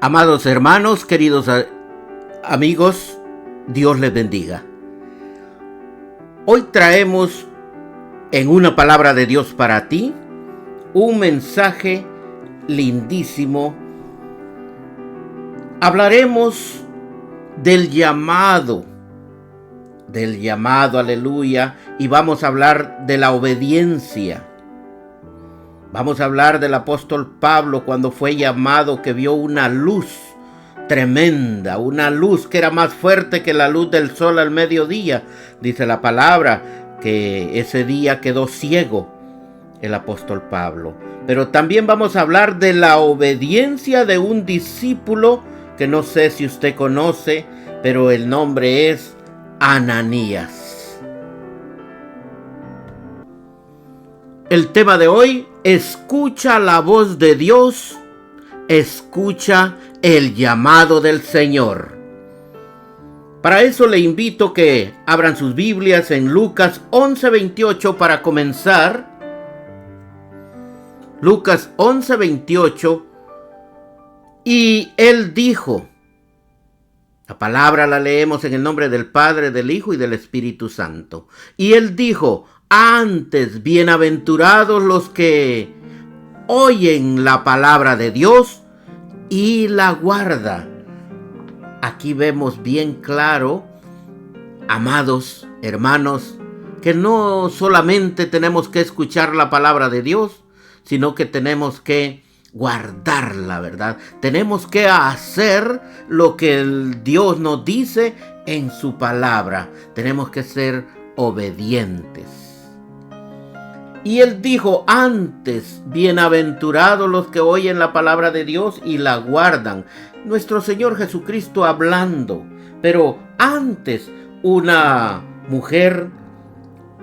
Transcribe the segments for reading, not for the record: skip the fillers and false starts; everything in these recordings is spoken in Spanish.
Amados hermanos, queridos amigos, Dios les bendiga. Hoy traemos en una palabra de Dios para ti un mensaje lindísimo. Hablaremos del llamado, aleluya, y vamos a hablar de la obediencia. Vamos a hablar del apóstol Pablo cuando fue llamado, que vio una luz tremenda, una luz que era más fuerte que la luz del sol al mediodía. Dice la palabra que ese día quedó ciego el apóstol Pablo. Pero también vamos a hablar de la obediencia de un discípulo que no sé si usted conoce, pero el nombre es Ananías. El tema de hoy: escucha la voz de Dios, escucha el llamado del Señor. Para eso le invito que abran sus Biblias en Lucas 11:28 para comenzar. Lucas 11:28. Y él dijo, la palabra la leemos en el nombre del Padre, del Hijo y del Espíritu Santo. Y él dijo: antes, bienaventurados los que oyen la palabra de Dios y la guardan. Aquí vemos bien claro, amados hermanos, que no solamente tenemos que escuchar la palabra de Dios, sino que tenemos que guardarla, ¿verdad? Tenemos que hacer lo que el Dios nos dice en su palabra. Tenemos que ser obedientes. Y él dijo: antes, bienaventurados los que oyen la palabra de Dios y la guardan. Nuestro Señor Jesucristo hablando. Pero antes, una mujer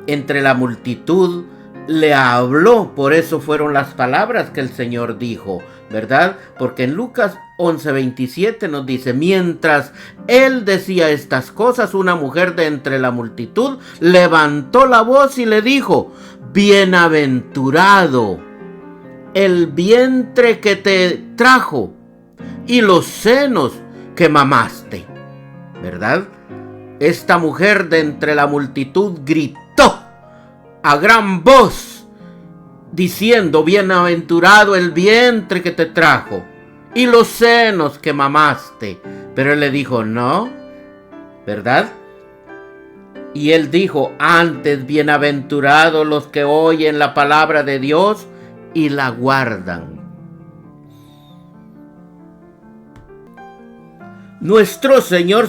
entre la multitud le habló. Por eso fueron las palabras que el Señor dijo, ¿verdad? Porque en Lucas 11:27 nos dice: mientras él decía estas cosas, una mujer de entre la multitud levantó la voz y le dijo: bienaventurado el vientre que te trajo y los senos que mamaste, ¿verdad? Esta mujer de entre la multitud gritó a gran voz diciendo: bienaventurado el vientre que te trajo y los senos que mamaste. Pero él le dijo: no, ¿verdad? Y él dijo: antes, bienaventurados los que oyen la palabra de Dios y la guardan. Nuestro Señor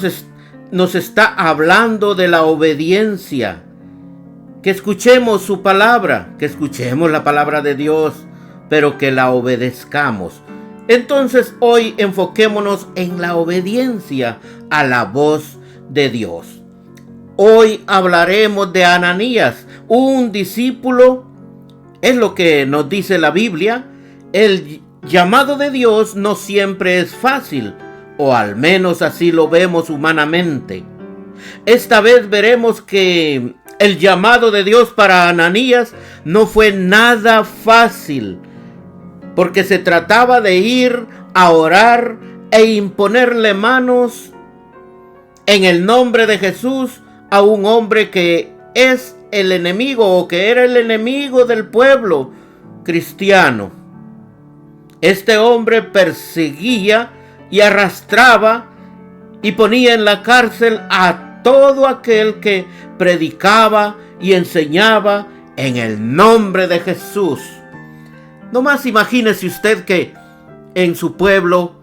nos está hablando de la obediencia. Que escuchemos su palabra, que escuchemos la palabra de Dios, pero que la obedezcamos. Entonces hoy enfoquémonos en la obediencia a la voz de Dios. Hoy hablaremos de Ananías, un discípulo. Es lo que nos dice la Biblia. El llamado de Dios no siempre es fácil, o al menos así lo vemos humanamente. Esta vez veremos que el llamado de Dios para Ananías no fue nada fácil, porque se trataba de ir a orar e imponerle manos en el nombre de Jesús a un hombre que es el enemigo, o que era el enemigo del pueblo cristiano. Este hombre perseguía y arrastraba y ponía en la cárcel a todo aquel que predicaba y enseñaba en el nombre de Jesús. Nomás imagínese usted que en su pueblo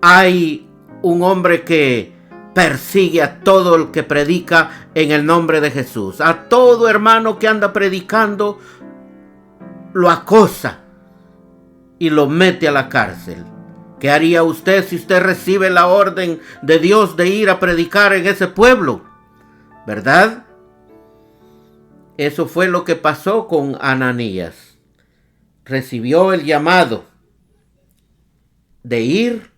hay un hombre que persigue a todo el que predica en el nombre de Jesús. A todo hermano que anda predicando lo acosa y lo mete a la cárcel. ¿Qué haría usted si usted recibe la orden de Dios de ir a predicar en ese pueblo? ¿Verdad? Eso fue lo que pasó con Ananías. Recibió el llamado de ir,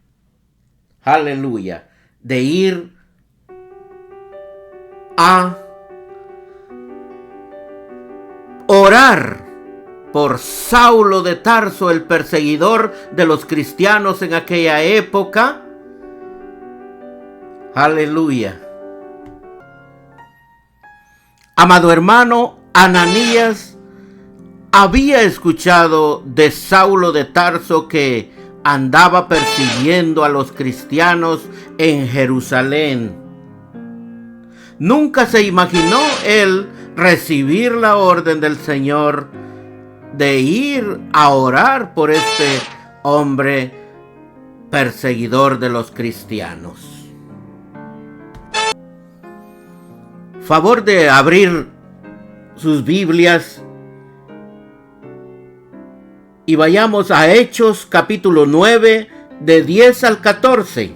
aleluya, de ir a orar por Saulo de Tarso, el perseguidor de los cristianos en aquella época. Aleluya. Amado hermano, Ananías había escuchado de Saulo de Tarso que andaba persiguiendo a los cristianos en Jerusalén. Nunca se imaginó él recibir la orden del Señor de ir a orar por este hombre perseguidor de los cristianos. Favor de abrir sus Biblias y vayamos a Hechos capítulo 9 de 10 al 14.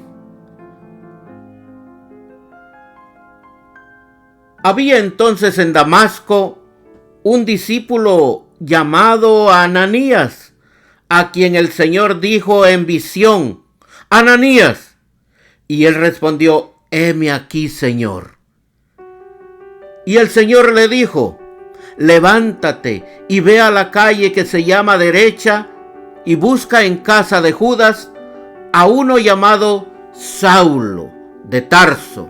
Había entonces en Damasco un discípulo llamado Ananías, a quien el Señor dijo en visión: Ananías. Y él respondió: heme aquí, Señor. Y el Señor le dijo: levántate y ve a la calle que se llama Derecha y busca en casa de Judas a uno llamado Saulo de Tarso,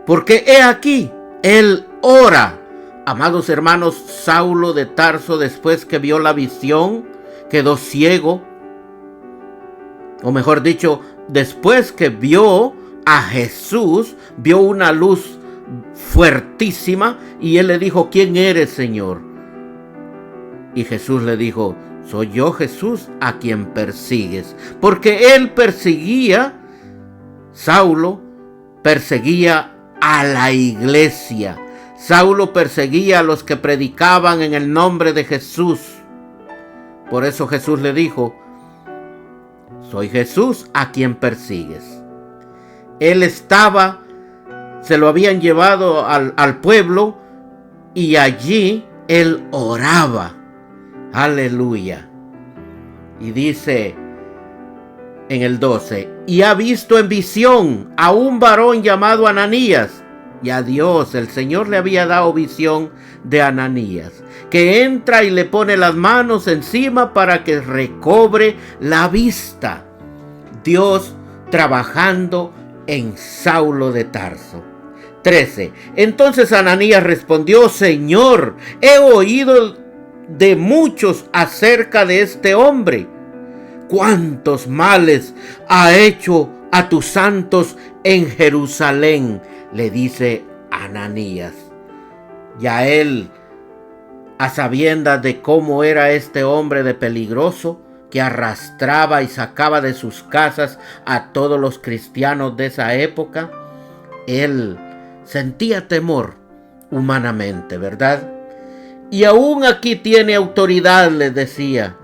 porque he aquí, él ora. Amados hermanos, Saulo de Tarso, después que vio la visión, quedó ciego. O mejor dicho, después que vio a Jesús, vio una luz fuertísima y él le dijo: ¿quién eres, Señor? Y Jesús le dijo: soy yo, Jesús, a quien persigues. Porque él perseguía, Saulo perseguía a la iglesia. Saulo perseguía a los que predicaban en el nombre de Jesús. Por eso Jesús le dijo: soy Jesús a quien persigues. Él estaba, se lo habían llevado al pueblo y allí él oraba. Aleluya. Y dice en el 12: y ha visto en visión a un varón llamado Ananías. Y a Dios, el Señor le había dado visión de Ananías, que entra y le pone las manos encima para que recobre la vista. Dios trabajando en Saulo de Tarso. 13. Entonces Ananías respondió: Señor, he oído de muchos acerca de este hombre. ¿Cuántos males ha hecho a tus santos en Jerusalén? Le dice Ananías. Ya él, a sabiendas de cómo era este hombre de peligroso, que arrastraba y sacaba de sus casas a todos los cristianos de esa época, él sentía temor humanamente, ¿verdad? Y aún aquí tiene autoridad, les decía,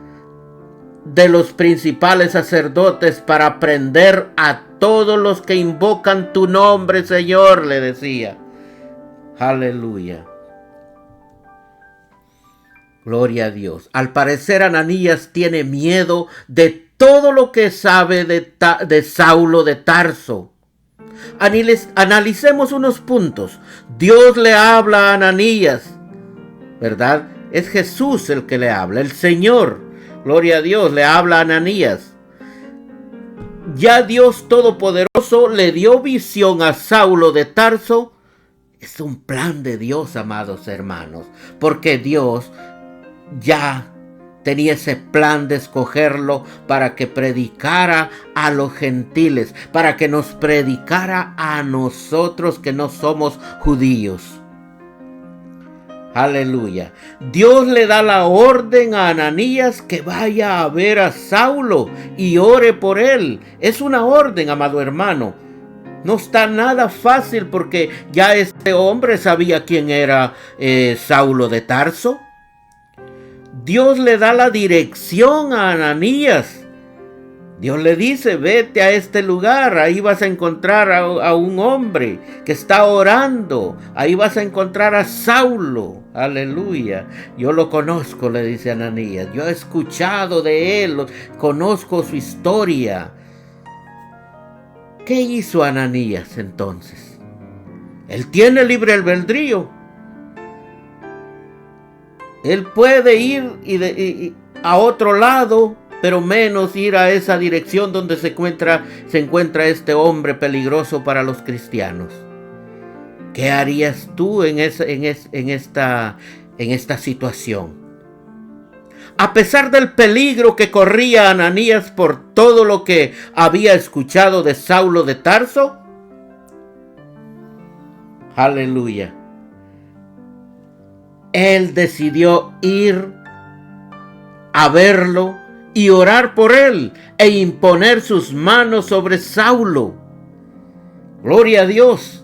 de los principales sacerdotes para prender a todos los que invocan tu nombre, Señor, le decía. Aleluya. Gloria a Dios. Al parecer Ananías tiene miedo de todo lo que sabe de Saulo de Tarso. Analicemos unos puntos. Dios le habla a Ananías, ¿verdad? Es Jesús el que le habla, el Señor. Gloria a Dios, le habla a Ananías. Ya Dios Todopoderoso le dio visión a Saulo de Tarso. Es un plan de Dios, amados hermanos, porque Dios ya tenía ese plan de escogerlo para que predicara a los gentiles, para que nos predicara a nosotros que no somos judíos. Aleluya. Dios le da la orden a Ananías que vaya a ver a Saulo y ore por él. Es una orden, amado hermano. No está nada fácil porque ya este hombre sabía quién era Saulo de Tarso. Dios le da la dirección a Ananías. Dios le dice: vete a este lugar, ahí vas a encontrar a un hombre que está orando, ahí vas a encontrar a Saulo. Aleluya. Yo lo conozco, le dice Ananías, yo he escuchado de él, conozco su historia. ¿Qué hizo Ananías entonces? Él tiene libre albedrío. Él puede ir a otro lado, pero menos ir a esa dirección donde se encuentra este hombre peligroso para los cristianos. ¿Qué harías tú en esta situación? A pesar del peligro que corría Ananías por todo lo que había escuchado de Saulo de Tarso, aleluya, él decidió ir a verlo y orar por él e imponer sus manos sobre Saulo. Gloria a Dios.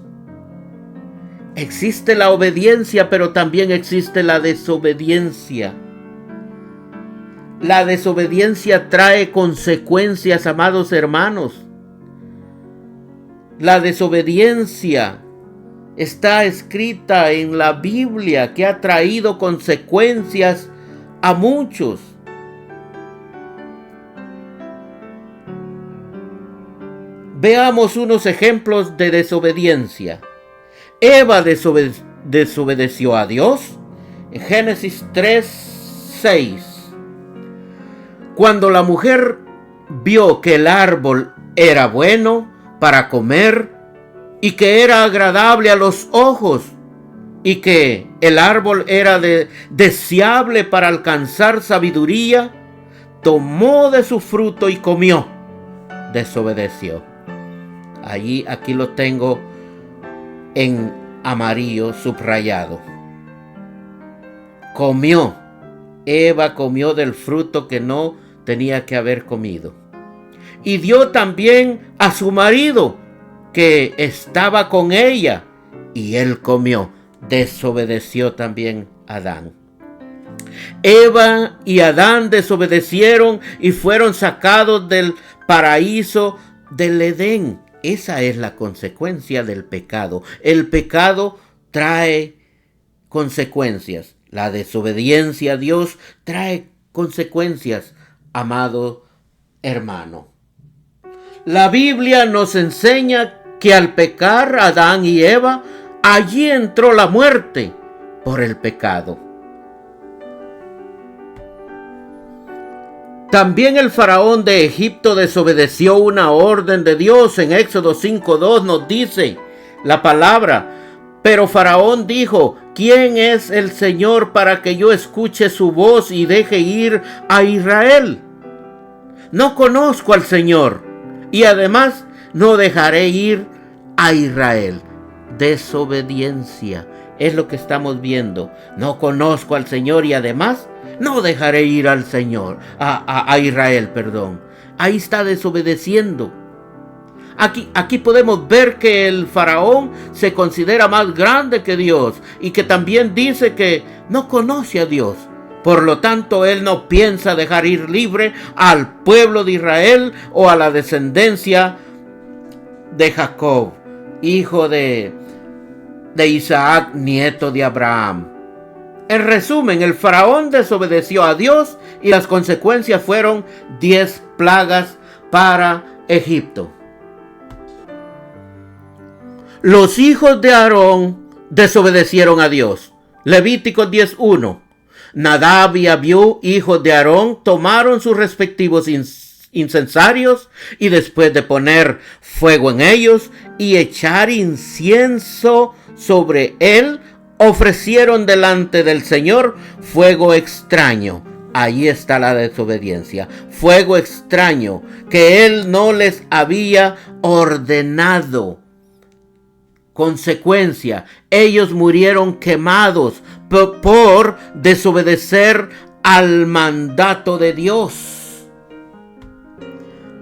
Existe la obediencia, pero también existe la desobediencia. La desobediencia trae consecuencias, amados hermanos. La desobediencia está escrita en la Biblia, que ha traído consecuencias a muchos. Veamos unos ejemplos de desobediencia. Eva desobedeció a Dios en Génesis 3:6. Cuando la mujer vio que el árbol era bueno para comer y que era agradable a los ojos y que el árbol era deseable para alcanzar sabiduría, tomó de su fruto y comió. Desobedeció. Aquí lo tengo en amarillo subrayado. Comió. Eva comió del fruto que no tenía que haber comido. Y dio también a su marido, que estaba con ella, y él comió. Desobedeció también Adán. Eva y Adán desobedecieron y fueron sacados del paraíso del Edén. Esa es la consecuencia del pecado. El pecado trae consecuencias. La desobediencia a Dios trae consecuencias, amado hermano. La Biblia nos enseña que al pecar Adán y Eva, allí entró la muerte por el pecado. También el faraón de Egipto desobedeció una orden de Dios. En Éxodo 5:2 nos dice la palabra: pero Faraón dijo: ¿quién es el Señor para que yo escuche su voz y deje ir a Israel? No conozco al Señor, y además no dejaré ir a Israel. Desobediencia es lo que estamos viendo. No conozco al Señor y además no dejaré ir al Señor, a Israel, perdón. Ahí está desobedeciendo. Aquí podemos ver que el faraón se considera más grande que Dios y que también dice que no conoce a Dios. Por lo tanto, él no piensa dejar ir libre al pueblo de Israel o a la descendencia de Jacob, hijo de Isaac, nieto de Abraham. En resumen, el faraón desobedeció a Dios y las consecuencias fueron 10 plagas para Egipto. Los hijos de Aarón desobedecieron a Dios. Levítico 10:1. Nadab y Abiú, hijos de Aarón, tomaron sus respectivos incensarios y después de poner fuego en ellos y echar incienso sobre él, ofrecieron delante del Señor fuego extraño. Ahí está la desobediencia. Fuego extraño que él no les había ordenado. Consecuencia, ellos murieron quemados por desobedecer al mandato de Dios.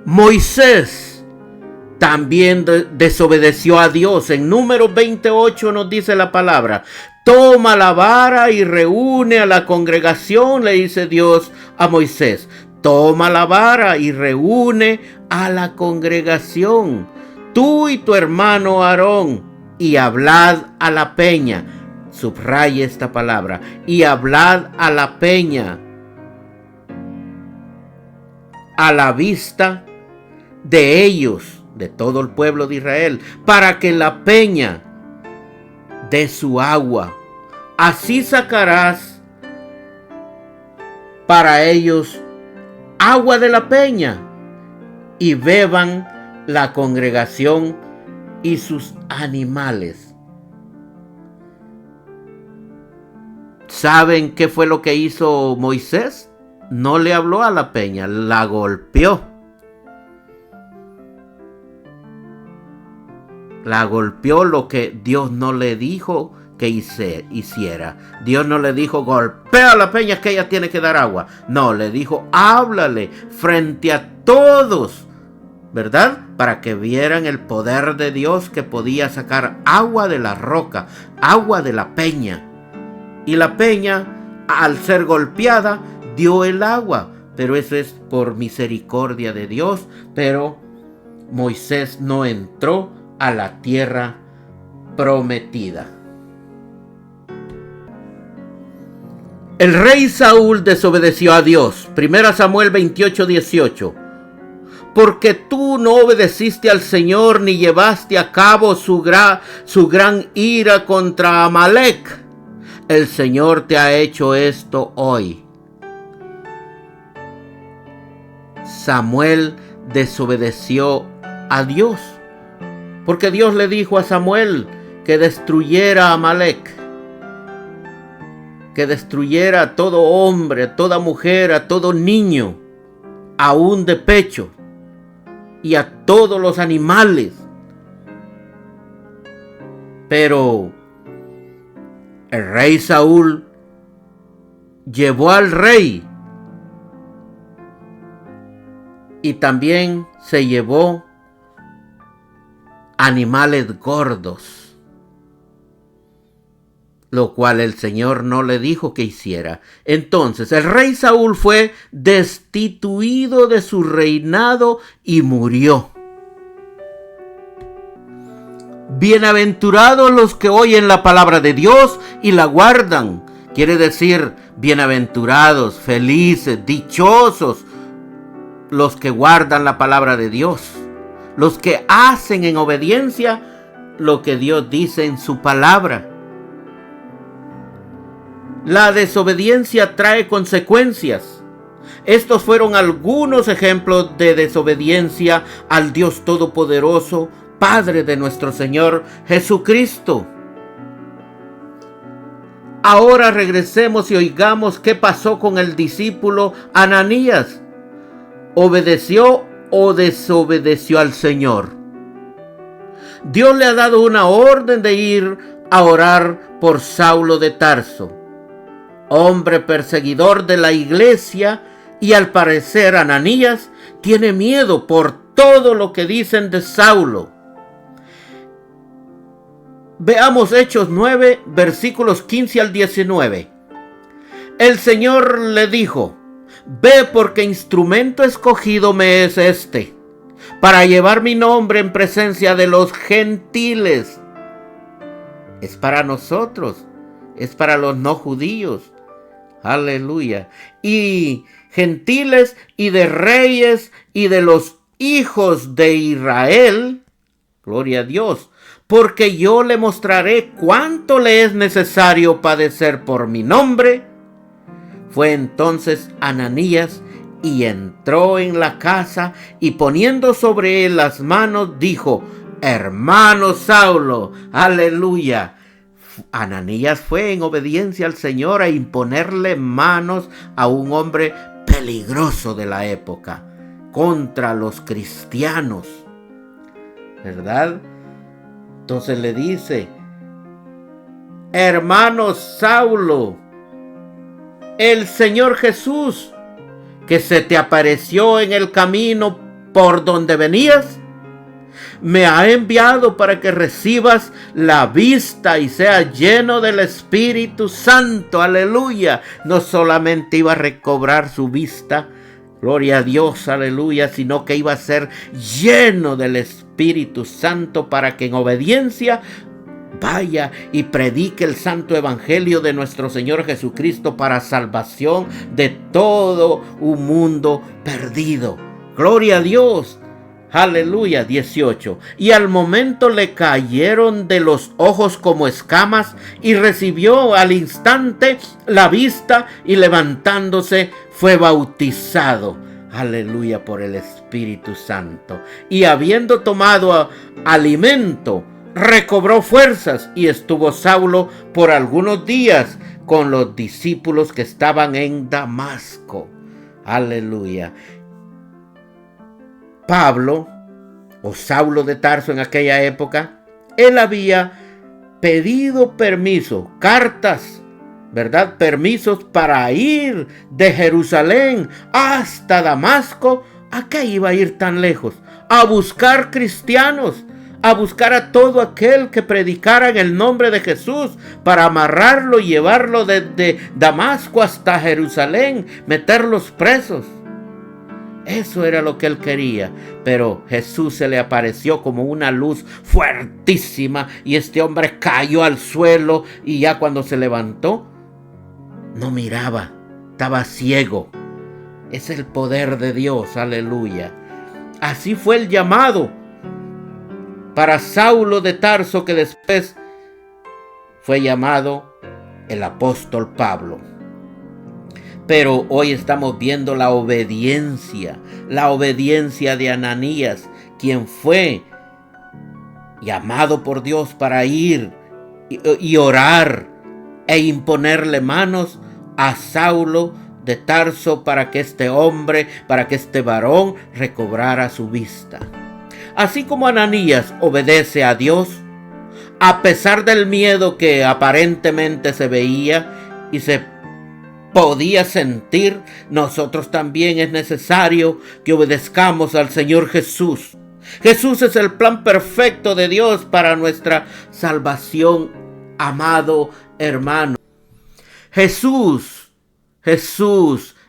Moisés también desobedeció a Dios. En Números 28 nos dice la palabra: toma la vara y reúne a la congregación, le dice Dios a Moisés. Toma la vara y reúne a la congregación, tú y tu hermano Aarón, y hablad a la peña. Subraye esta palabra: y hablad a la peña, a la vista de ellos, de todo el pueblo de Israel, para que la peña dé su agua. Así sacarás para ellos agua de la peña, y beban la congregación y sus animales. ¿Saben qué fue lo que hizo Moisés? No le habló a la peña, la golpeó. La golpeó, lo que Dios no le dijo que hiciera. Dios no le dijo, golpea a la peña que ella tiene que dar agua. No, le dijo, háblale frente a todos, ¿verdad? Para que vieran el poder de Dios, que podía sacar agua de la roca, agua de la peña. Y la peña, al ser golpeada, dio el agua. Pero eso es por misericordia de Dios. Pero Moisés no entró a la tierra prometida. El rey Saúl desobedeció a Dios. 1 Samuel 28:18. Porque tú no obedeciste al Señor, ni llevaste a cabo su gran ira contra Amalec. El Señor te ha hecho esto hoy. Samuel desobedeció a Dios, porque Dios le dijo a Samuel que destruyera a Amalec, que destruyera a todo hombre, a toda mujer, a todo niño, aún de pecho, y a todos los animales. Pero el rey Saúl llevó al rey y también se llevó animales gordos, lo cual el Señor no le dijo que hiciera. Entonces el rey Saúl fue destituido de su reinado y murió. Bienaventurados los que oyen la palabra de Dios y la guardan. Quiere decir, bienaventurados, felices, dichosos los que guardan la palabra de Dios, los que hacen en obediencia lo que Dios dice en su palabra. La desobediencia trae consecuencias. Estos fueron algunos ejemplos de desobediencia al Dios Todopoderoso, Padre de nuestro Señor Jesucristo. Ahora regresemos y oigamos qué pasó con el discípulo Ananías. ¿Obedeció o desobedeció al Señor? Dios le ha dado una orden de ir a orar por Saulo de Tarso, hombre perseguidor de la iglesia, y al parecer Ananías tiene miedo por todo lo que dicen de Saulo. Veamos Hechos 9, versículos 15 al 19. El Señor le dijo: ve, porque instrumento escogido me es este, para llevar mi nombre en presencia de los gentiles. Es para nosotros, es para los no judíos. Aleluya. Y gentiles y de reyes y de los hijos de Israel. Gloria a Dios. Porque yo le mostraré cuánto le es necesario padecer por mi nombre. Fue entonces Ananías y entró en la casa, y poniendo sobre él las manos, dijo: hermano Saulo, aleluya. Ananías fue en obediencia al Señor a imponerle manos a un hombre peligroso de la época, contra los cristianos, ¿verdad? Entonces le dice: hermano Saulo, el Señor Jesús, que se te apareció en el camino por donde venías, me ha enviado para que recibas la vista y seas lleno del Espíritu Santo. Aleluya. No solamente iba a recobrar su vista, gloria a Dios, aleluya, sino que iba a ser lleno del Espíritu Santo, para que en obediencia vaya y predique el santo evangelio de nuestro Señor Jesucristo para salvación de todo un mundo perdido. Gloria a Dios. Aleluya. 18. Y al momento le cayeron de los ojos como escamas, y recibió al instante la vista, y levantándose fue bautizado, aleluya, por el Espíritu Santo. Y habiendo tomado alimento, recobró fuerzas y estuvo Saulo por algunos días con los discípulos que estaban en Damasco. Aleluya. Pablo, o Saulo de Tarso en aquella época, él había pedido permiso, cartas, ¿verdad? Permisos para ir de Jerusalén hasta Damasco. ¿A qué iba a ir tan lejos? A buscar cristianos, a buscar a todo aquel que predicara en el nombre de Jesús, para amarrarlo y llevarlo desde Damasco hasta Jerusalén, meterlos presos. Eso era lo que él quería, pero Jesús se le apareció como una luz fuertísima y este hombre cayó al suelo, y ya cuando se levantó no miraba, estaba ciego. Es el poder de Dios, aleluya. Así fue el llamado para Saulo de Tarso, que después fue llamado el apóstol Pablo. Pero hoy estamos viendo la obediencia de Ananías, quien fue llamado por Dios para ir y orar e imponerle manos a Saulo de Tarso para que este hombre, para que este varón recobrara su vista. Así como Ananías obedece a Dios, a pesar del miedo que aparentemente se veía y se podía sentir, nosotros también es necesario que obedezcamos al Señor Jesús. Jesús es el plan perfecto de Dios para nuestra salvación, amado hermano. Jesús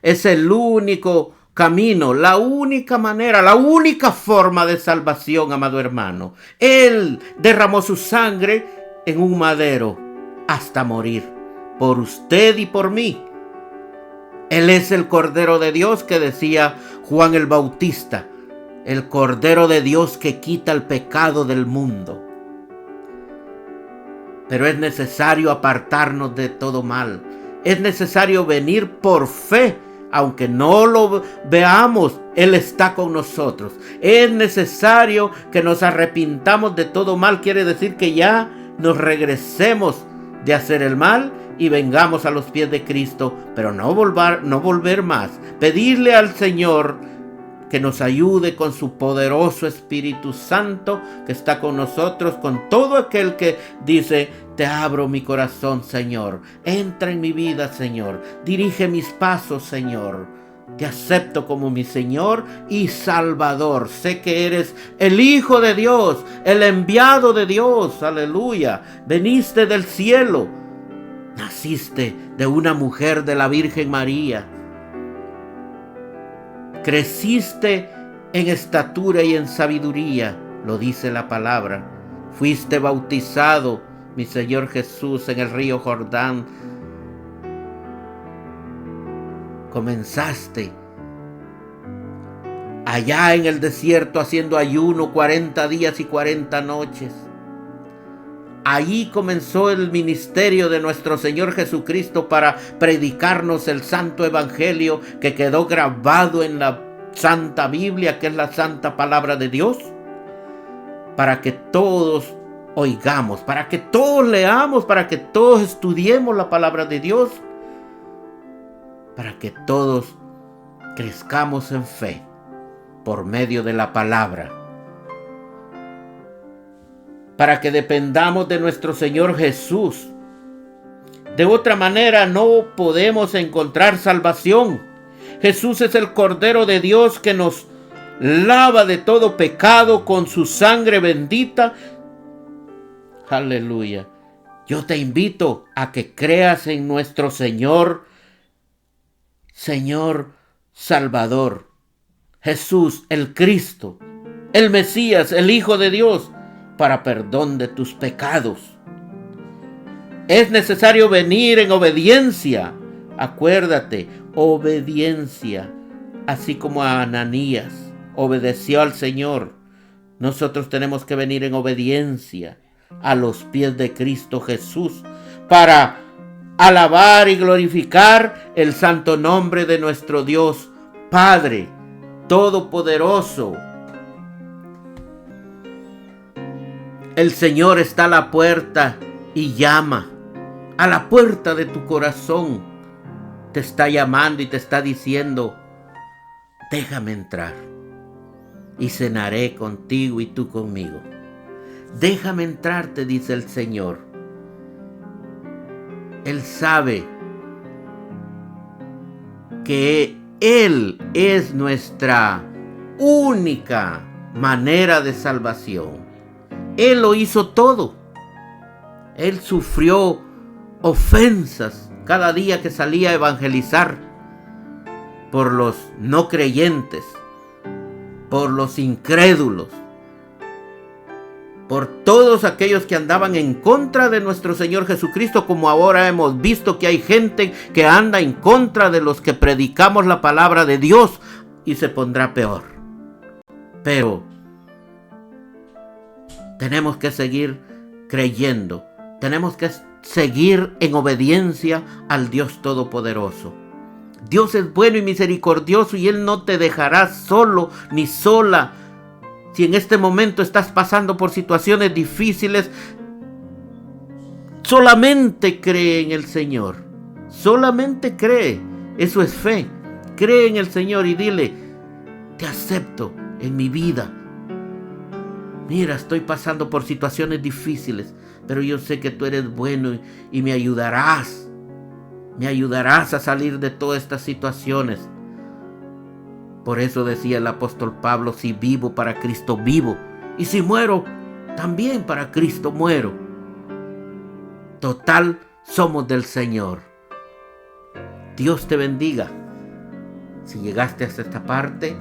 es el único camino, la única manera, la única forma de salvación, amado hermano. Él derramó su sangre en un madero hasta morir por usted y por mí. Él es el Cordero de Dios que decía Juan el Bautista, el Cordero de Dios que quita el pecado del mundo. Pero es necesario apartarnos de todo mal. Es necesario venir por fe, aunque no lo veamos, Él está con nosotros. Es necesario que nos arrepintamos de todo mal, quiere decir que ya nos regresemos de hacer el mal y vengamos a los pies de Cristo, pero no volver más. Pedirle al Señor que nos ayude con su poderoso Espíritu Santo que está con nosotros, con todo aquel que dice: te abro mi corazón, Señor, entra en mi vida, Señor, dirige mis pasos, Señor, te acepto como mi Señor y Salvador. Sé que eres el Hijo de Dios, el enviado de Dios, aleluya. Veniste del cielo, naciste de una mujer, de la Virgen María. Creciste en estatura y en sabiduría, lo dice la palabra. Fuiste bautizado, mi Señor Jesús, en el río Jordán. Comenzaste allá en el desierto haciendo ayuno 40 días y 40 noches. Allí comenzó el ministerio de nuestro Señor Jesucristo para predicarnos el santo evangelio que quedó grabado en la Santa Biblia, que es la santa palabra de Dios, para que todos oigamos, para que todos leamos, para que todos estudiemos la palabra de Dios, para que todos crezcamos en fe por medio de la palabra, para que dependamos de nuestro Señor Jesús. De otra manera no podemos encontrar salvación. Jesús es el Cordero de Dios que nos lava de todo pecado con su sangre bendita. Aleluya. Yo te invito a que creas en nuestro Señor Salvador, Jesús el Cristo, el Mesías, el Hijo de Dios, para perdón de tus pecados. Es necesario venir en obediencia. Acuérdate, obediencia. Así como Ananías obedeció al Señor, nosotros tenemos que venir en obediencia a los pies de Cristo Jesús para alabar y glorificar el santo nombre de nuestro Dios, Padre Todopoderoso. El Señor está a la puerta y llama. A la puerta de tu corazón te está llamando y te está diciendo: déjame entrar y cenaré contigo y tú conmigo. Déjame entrar, te dice el Señor. Él sabe que Él es nuestra única manera de salvación. Él lo hizo todo. Él sufrió ofensas cada día que salía a evangelizar por los no creyentes, por los incrédulos, por todos aquellos que andaban en contra de nuestro Señor Jesucristo, como ahora hemos visto que hay gente que anda en contra de los que predicamos la palabra de Dios, y se pondrá peor. Pero tenemos que seguir creyendo, tenemos que seguir en obediencia al Dios Todopoderoso. Dios es bueno y misericordioso y Él no te dejará solo ni sola. Si en este momento estás pasando por situaciones difíciles, solamente cree en el Señor. Solamente cree. Eso es fe. Cree en el Señor y dile: te acepto en mi vida. Mira, estoy pasando por situaciones difíciles, pero yo sé que tú eres bueno y me ayudarás. Me ayudarás a salir de todas estas situaciones. Por eso decía el apóstol Pablo: si vivo, para Cristo vivo, y si muero, también para Cristo muero. Total, somos del Señor. Dios te bendiga. Si llegaste hasta esta parte,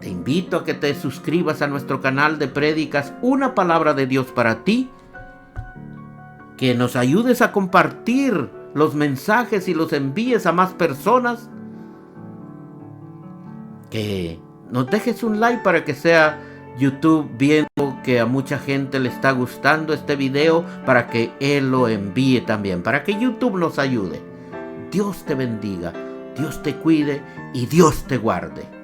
te invito a que te suscribas a nuestro canal de prédicas Una Palabra de Dios para ti, que nos ayudes a compartir los mensajes y los envíes a más personas, que nos dejes un like para que sea YouTube viendo que a mucha gente le está gustando este video, para que Él lo envíe también, para que YouTube nos ayude. Dios te bendiga, Dios te cuide y Dios te guarde.